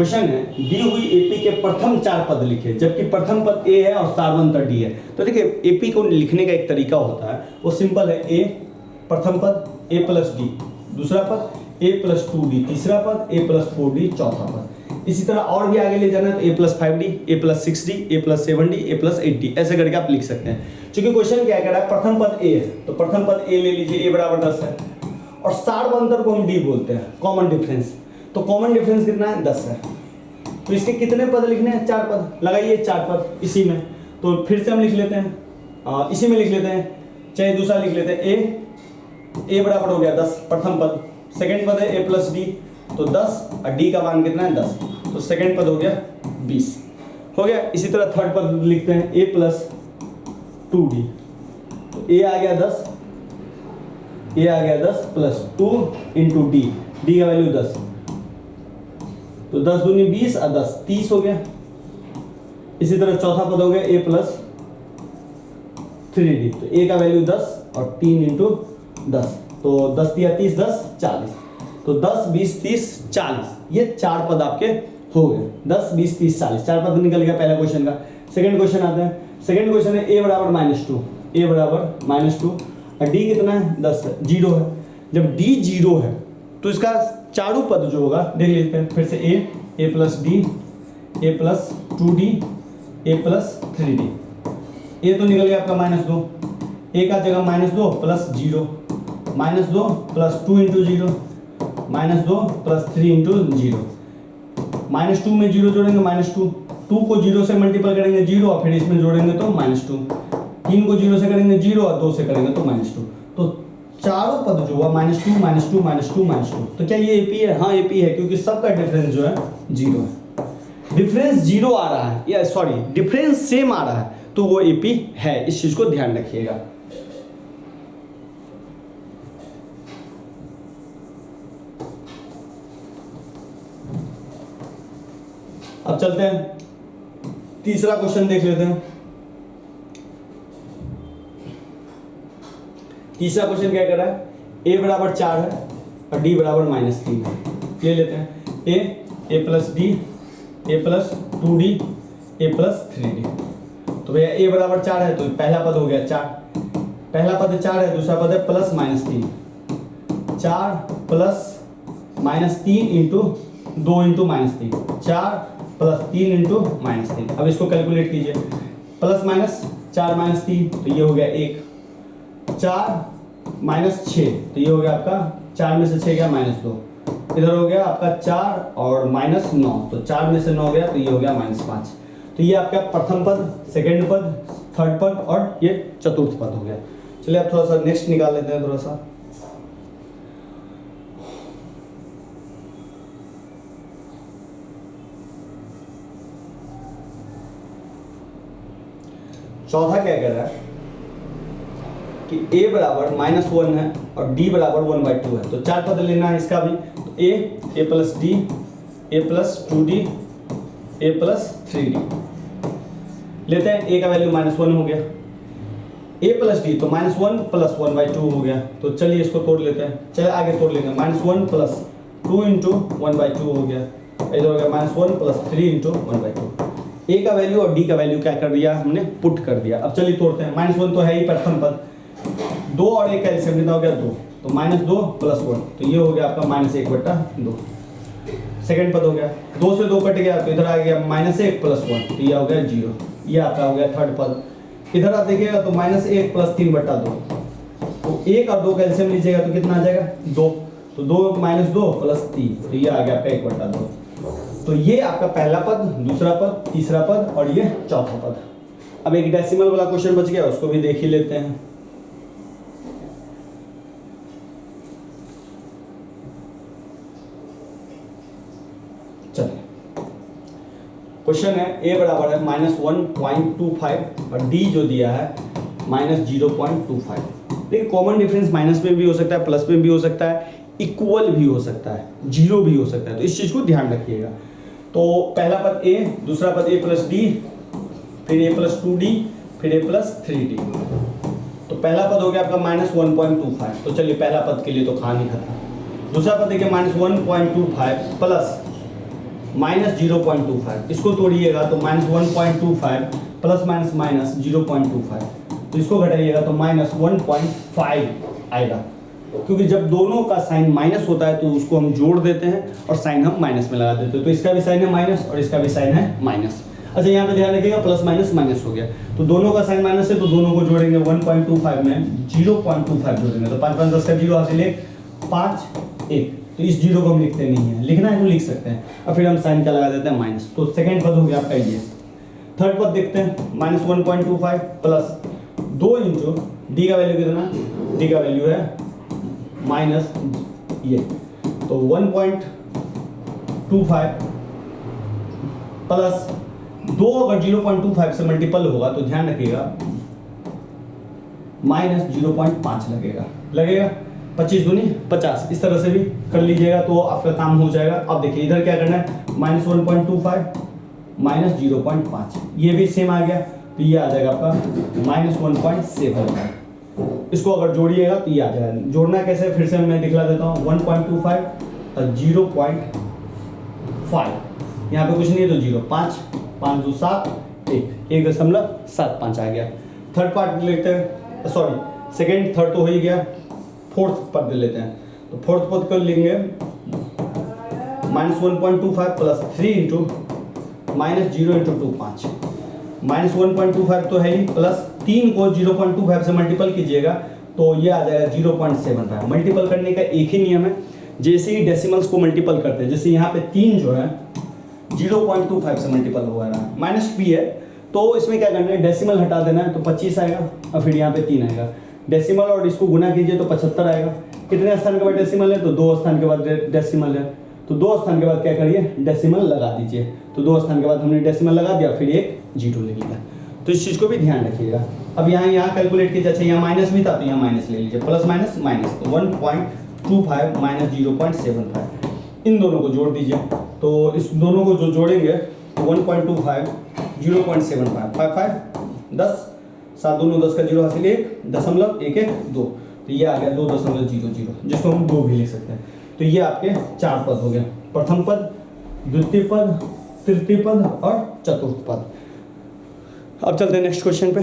Question है दी हुई AP के प्रथम 4 पद लिखे, जबकि प्रथम पद ए है और सार्वंतर डी है। तो देखिए एपी को लिखने का एक तरीका होता है, वो सिंपल है। ए प्रथम पद ए प्लस डी, दूसरा पद ए प्लस 2d, तीसरा पद ए प्लस 4d, चौथा पद। इसी तरह और भी आगे ले जाना है तो ए प्लस 5d, ए प्लस 6d, ए प्लस 7d, ए प्लस 8d, ऐसे करके आप लिख सकते हैं। क्योंकि क्वेश्चन क्या कह रहा है, प्रथम पद ए है तो प्रथम पद ए ले लीजिए, ए बराबर 10 है, और सार्वंतर को हम डी बोलते हैं, कॉमन डिफरेंस। तो कॉमन डिफरेंस कितना है, 10 है। तो इसके कितने पद लिखने हैं, 4 पद। लगाइए 4 पद इसी में, तो फिर से हम लिख लेते हैं, इसी में लिख लेते हैं, चाहे दूसरा लिख लेते हैं। ए बराबर हो गया 10 प्रथम पद, सेकंड पद है ए प्लस डी, तो 10 और डी का मान कितना है 10, तो सेकंड पद हो गया 20 हो गया। इसी तरह थर्ड पद लिखते हैं ए प्लस 2d, तो ए आ गया 10, ए आ गया 10 प्लस 2 इंटू डी, डी का वैल्यू 10, तो 10 दूनी 20 और 10 30 हो गया। इसी तरह चौथा पद हो गया ए प्लस 3d, तो ए का वैल्यू 10 और 3 इंटू 10, तो 10 दिया 30, 10 40, तो 10 20 30 40, ये 4 पद आपके हो गए। 10 20 30 40 4 पद निकल गया पहला क्वेश्चन का। सेकंड क्वेश्चन आते हैं। सेकंड क्वेश्चन है ए बराबर -2, ए बराबर -2 और डी कितना है 10 है, 0 है। जब डी 0 है तो इसका चारों पद जो होगा देख लेते हैं फिर से। ए प्लस डी, ए प्लस 2d, ए प्लस 3d। ए तो निकल गया आपका -2, ए का जगह -2 plus 0, -2 plus 2 into 0, -2 plus 3 into 0, -2 में 0 जोड़ेंगे -2, 2 को 0 से मल्टीपल करेंगे 0 और फिर इसमें जोड़ेंगे तो -2, 3 को 0 से करेंगे 0 और 2 से करेंगे तो -2, तो चारों पद जो हुआ -2 -2 -2 -2। तो क्या ये एपी है? हाँ एपी है, क्योंकि सबका डिफरेंस जो है 0 है। डिफरेंस 0 आ रहा है या सॉरी डिफरेंस सेम आ रहा है तो वो एपी है, इस चीज को ध्यान रखिएगा। अब चलते हैं तीसरा क्वेश्चन देख लेते हैं। तीसरा क्वेश्चन क्या कर रहा है, ए बराबर 4 है और डी बराबर -3 है। ले लेते हैं ए प्लस डी, ए प्लस 2d, ए प्लस 3d। तो भैया ए बराबर 4 है तो पहला पद हो गया 4, पहला पद 4 है, दूसरा पद है plus -3, 4 plus -3 into 2 into -3, 4 plus 3 into -3। अब इसको कैलकुलेट कीजिए, प्लस माइनस 4 -3 तो ये हो गया 1, 4 -6 तो ये हो गया आपका 4 में से 6 गया -2, इधर हो गया आपका 4 और -9, तो 4 में से 9 गया तो ये हो गया -5। तो ये आपका प्रथम पद, सेकंड पद, थर्ड पद और ये चतुर्थ पद हो गया। चलिए अब थोड़ा सा नेक्स्ट निकाल लेते हैं। थोड़ा सा चौथा क्या कह रहा है कि a बराबर -1 है और d बराबर 1/2 है, तो 4 पद लेना है इसका भी। तो a plus d, a plus 2d, a plus 3d लेते हैं। a का वैल्यू -1 हो गया, a प्लस d तो -1 प्लस 1/2 हो गया। तो चलिए इसको तोड़ लेते हैं, चलिए आगे तोड़ लेंगे। -1 प्लस 2 इंटू 1/2 हो गया, इधर हो गया -1 प्लस 3 इंटू 1/2। a का वैल्यू और d का वैल्यू क्या कर दिया हमने, पुट कर दिया। अब चलिए तोड़ते हैं। -1 तो है ही प्रथम पद, 2 और 1 का एलसीएम कितना हो गया 2, तो -2 प्लस 1 तो ये हो गया आपका -1/2। सेकंड पद हो गया, 2 से 2 कट गया तो इधर आ गया -1 प्लस 1 तो ये हो गया 0, ये आपका हो गया थर्ड पद। इधर आप देखिएगा तो -1 प्लस 3/2, तो 1 और 2 का एलसीएम लीजिएगा तो कितना आ जाएगा 2, तो 2 -2 प्लस 3 तो ये आ गया आपका 1/2। तो ये आपका पहला पद, दूसरा पद, तीसरा पद और ये चौथा पद। अब एक डेसिमल वाला क्वेश्चन बच गया, उसको भी देख ही लेते हैं। चलिए क्वेश्चन है a बराबर है -1.25 और d जो दिया है -0.25। देखिए कॉमन डिफरेंस माइनस में भी हो सकता है, प्लस में भी हो सकता है, इक्वल भी हो सकता है, 0 भी हो सकता है, तो इस चीज को ध्यान रखिएगा। तो पहला पद a, दूसरा पद a प्लस d, फिर a प्लस 2d, फिर a प्लस 3d। तो पहला पद हो गया आपका -1.25, तो चलिए पहला पद के लिए तो खान ही खत्म। दूसरा पद देखिए -1.25 प्लस -0.25, इसको तोड़िएगा तो -1.25 प्लस माइनस माइनस 0.25, तो इसको घटाइएगा तो -1.5 आएगा, क्योंकि जब दोनों का साइन माइनस होता है तो उसको हम जोड़ देते हैं और साइन हम माइनस में लगा देते हैं, तो इसका भी साइन है माइनस और इसका भी साइन है माइनस। अच्छा यहाँ पे ध्यान रखिएगा प्लस माइनस माइनस हो गया, तो दोनों का साइन माइनस है तो दोनों को जोड़ेंगे 1.25 में 0.25 जोड़ेंगे, तो 5 5 10 का 0 हासिल 1 5 1, तो इस 0 को हम लिखते नहीं है, लिखना है तो लिख सकते हैं, और फिर हम साइन क्या लगा देते हैं माइनस, तो सेकेंड पद हो गया आपका ये। थर्ड पद देखते हैं -1.25 प्लस 2 इंटू डी का वैल्यू कितना, डी का वैल्यू है माइनस ये, तो 1.25 प्लस 2 अगर 0.25 से मल्टीपल होगा तो ध्यान रखिएगा -0.5 लगेगा 25 दूनी 50, इस तरह से भी कर लीजिएगा तो आपका काम हो जाएगा। अब देखिए इधर क्या करना है, -1.25 -0.5, ये भी सेम आ गया, तो ये आ जाएगा आपका -1.7, इसको अगर जोड़िएगा तो ये आ जाएगा। जोड़ना कैसे, फिर से मैं दिखला देता हूँ, 1.25 और 0.5, यहाँ पे कुछ नहीं है तो 0 5 5 2 7 1.75 आ गया। थर्ड पार्ट लेते हैं, सॉरी सेकेंड, थर्ड तो हो ही गया, फोर्थ पद लेते हैं, तो फोर्थ पद को लेंगे -1.25 प्लस 3 इंटू -0 इंटू 2 5, -1.25 तो है ही, प्लस 3 को 0.25 से मल्टीपल कीजिएगा तो ये आ जाएगा 0.75। मल्टीपल करने का एक ही नियम है, जैसे ही डेसिमल्स को मल्टीपल करते हैं, जैसे यहाँ पे 3 जो है 0.25 से मल्टीपल हुआ है, माइनस भी है, तो इसमें क्या करना है, डेसिमल हटा देना है तो 25 आएगा, और फिर यहाँ पे 3 आएगा, डेसिमल और इसको गुना कीजिए तो 75 आएगा। कितने स्थान के बाद डेसिमल है, तो 2 स्थान के बाद डेसिमल है, तो 2 स्थान के बाद क्या करिए, डेसिमल लगा दीजिए, तो 2 स्थान के बाद हमने डेसिमल लगा दिया, फिर एक 0 ले लिया, तो इस चीज़ को भी ध्यान रखिएगा। अब यहाँ कैलकुलेट कीजिए, अच्छा यहाँ माइनस भी था तो यहाँ माइनस ले लीजिए, प्लस माइनस माइनस, तो 1.25 माइनस 0.75, इन दोनों को जोड़ दीजिए, तो इस दोनों को जो जोड़ेंगे तो 1.25 0.75 5 5 10 7 दूनी 10 का 0 हासिल 1.11 2, तो ये आ गया 2.00, जिसको हम 2 भी लिख सकते हैं। तो ये आपके 4 पद हो गए, प्रथम पद, द्वितीय पद, तृतीय पद और चतुर्थ पद। अब चलते हैं नेक्स्ट क्वेश्चन पे।